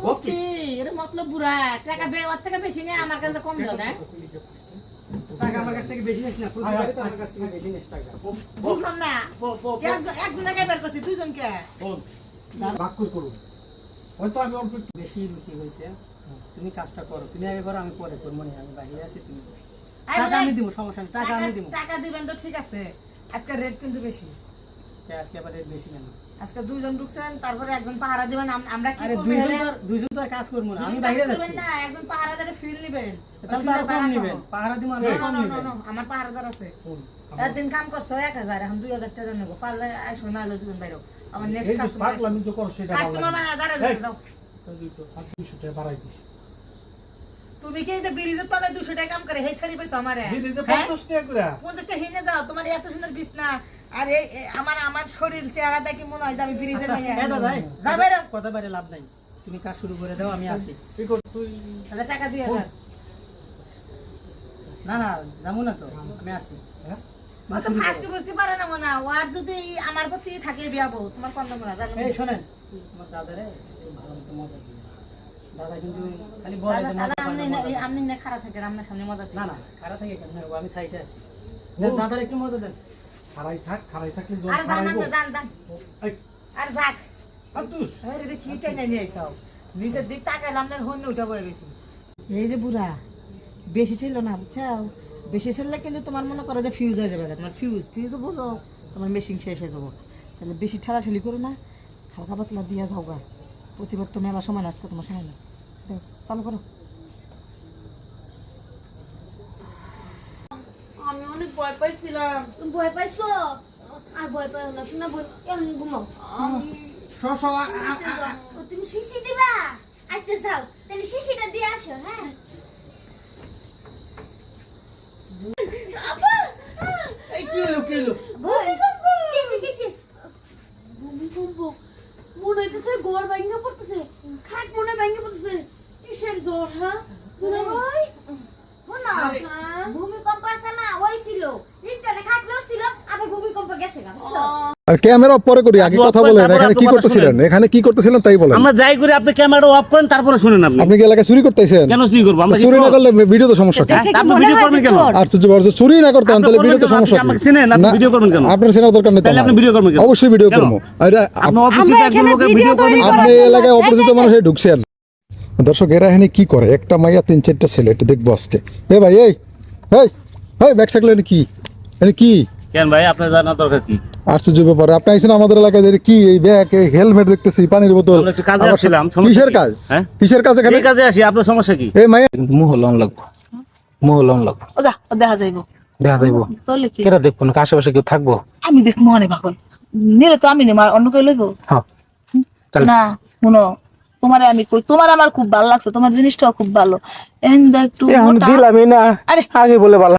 বুঝছি এর মতলব বুড়া টাকা ওর থেকে বেশি নেই আমার কাছে কম দাও না টাকা আমার কাছ থেকে বেশি নিস না ফুল বাড়ি তো আমার কাছ থেকে বেশি নিস টাকা বুঝলাম না একজনকে বের করছি দুইজনকে ভাগ করুন হয়তো আমি অল্প বেশি রুচি হয়েছে তুমি কাজটা করো তুমি আগে করো আমি পরে করবো না আমি বাইরে আছি তুমি টাকা আমি দিব সমস্যা নেই টাকা আমি দিব টাকা দিবেন তো ঠিক আছে আজকে রেট কিন্তু বেশি আজকে আবার রেট বেশি কেন আজকে দুইজন ঢুকছেন তারপরে একজন পাহারা দিবেন আমরা কি আরে করব দুইজন তো আর কাজ করব না আমি বাইরে যাচ্ছি না একজন পাহারাদারে ফিল নেবেন তাহলে আর কম নেবেন পাহারা দিব আর কম নেবেন আমার পাহারাদার আছে একদিন কাম করছো 1000 এখন 2000 টাকা নেব পারলে আইসো না হলে দুজন বাইরে আমার নেক্সট কাস্টমার পাগলামি যে করছ সেটা কাস্টমার মানে দাঁড়াবে দাও তুই তো 200 টাকা বাড়াই দিস তুমি কি এই ব্রিজের তলায় 200 টাকা কাম করে হেই ছাড়ি পাইছো আমারে বিরিজে 50 টাকা করে 50 টাকা হিনে যাও তোমার এত সুন্দর বিছনা আর এই আমার শরীর চেহারা দেখি মনে হয় যে আমি ব্রিজে নিয়ে এ দাদা যাবে রে কথা বাইরে লাভ নাই তুমি কাজ শুরু করে দাও আমি আছি তুই কর তুই আচ্ছা টাকা 2000 না না যাবো না তো আমি আছি হ্যাঁ ও তো ফাঁসকে বুঝতে পারে না মনে ওর যদি আমার প্রতি থাকে বিয়াবো তোমার কোন মনে জানো এই শুনেন তোমার দাদারে ভালো মতো মজা দিবে দাদা কিন্তু খালি বলে যে মজা পায় আমনি না খারাপ থাকে আপনার সামনে মজা না না খারাপ থাকে কেন আমি সাইডে আছি দাদার একটু মজা দেন খারাই থাকলে জল আর জান খারাইবো না জান এই আর যাক আতুস আরে রে কি টাইনা নিয়ে আইছাও নিচের দিক তাকাইলাম না হন্য উঠা বয়ে গেছি এই যে বুড়া বেশি ছিল না বুঝছাও বেশি ছেলে কিন্তু তোমার মনে করো যে ফিউজ হয়ে যাবে তোমার ফিউজও বোঝো তোমার মেশিন শেষ হয়ে যাবো তাহলে বেশি ঠেলাঠেলি করো না হালকা পাতলা দিয়া যাও গা প্রতিবার তো মেলা সময় না আজকে তোমার সময় না দেখ চালু করো আমি অনেক ভয় পাইছিলাম। তুমি ভয় পাইছো? আর ভয় পাইও না, শোনা বই এখন ঘুমাও। ও তুমি শিশি দিবা? আচ্ছা যাও, তাহলে শিশিটা দিয়ে আসো, হ্যাঁ? আপা! এই কি হলো ভূমিকম্প! কিসি? ভূমিকম্প মনে হইতেছে ঘর ভাঙা পড়তেছে, খাট মনে ভাঙা পড়তেছে। কিসের জ্বর হ্যাঁ? দুলাভাই, শোনো, ভূমিকম্প আছে না, ওই ছিল। ইন্টারনে খাটলেও ছিল, আবার ভূমিকম্প গেছে গা, বুঝছো? আর ক্যামেরা অফ পরে করি আগে কথা বলেন এখানে কি করতেছিলেন তাই বলেন আমরা যাই করি আপনি ক্যামেরাটা অফ করেন তারপরে শুনেন আপনি আপনি কি এলাকায় চুরি করতেছেন কেন চুরি করব আমরা চুরি না করলে ভিডিও তো সমস্যা কি আপনি ভিডিও করবেন কেন আর চুরি না করতেন তাহলে ভিডিও তো সমস্যা আপনি চিনেন আপনি ভিডিও করবেন কেন আপনার চেনার দরকার নেই তাহলে আপনি ভিডিও করবেন কেন অবশ্যই ভিডিও করব এটা আপনি অফিসে একজন লোকের ভিডিও করবেন আপনি এলাকায় অপরিচিত মানুষ ঢুকছেন দর্শক এরা এখানে কি করে একটা মাইয়া 3-4টা ছেলে একটু দেখবো আজকে এ ভাই এই ব্যাক সাইকেল এটা কি কেন ভাই আপনার জানা দরকার কি আশ্চর্য ব্যাপার আপনি আইছেন আমাদের এলাকায় কি এই ব্যাগ এই হেলমেট দেখতেছি পানির বোতল আমরা একটু কাজে আসছিলাম কিসের কাজ কিসের কাজ এখানে এই কাজে আসি আপনার সমস্যা কি এই মাইয়া কিন্তু মুহ লন লাগবো ও যা ও দেখা যাইবো দেখা যাইবো তোলে কি কেটা দেখবো না আশেপাশে কেউ থাকবো আমি দেখবো অনেক পাগল নিলে তো আমি নেব আর অন্য কেউ লইবো হ্যাঁ তাহলে না শুনো তোমারে আমি কই তোমার আমার খুব ভালো লাগছে তোমার জিনিসটাও খুব ভালো এন্ড একটু এখন মোটা। দিলামই না আরে আগে বলে ভালো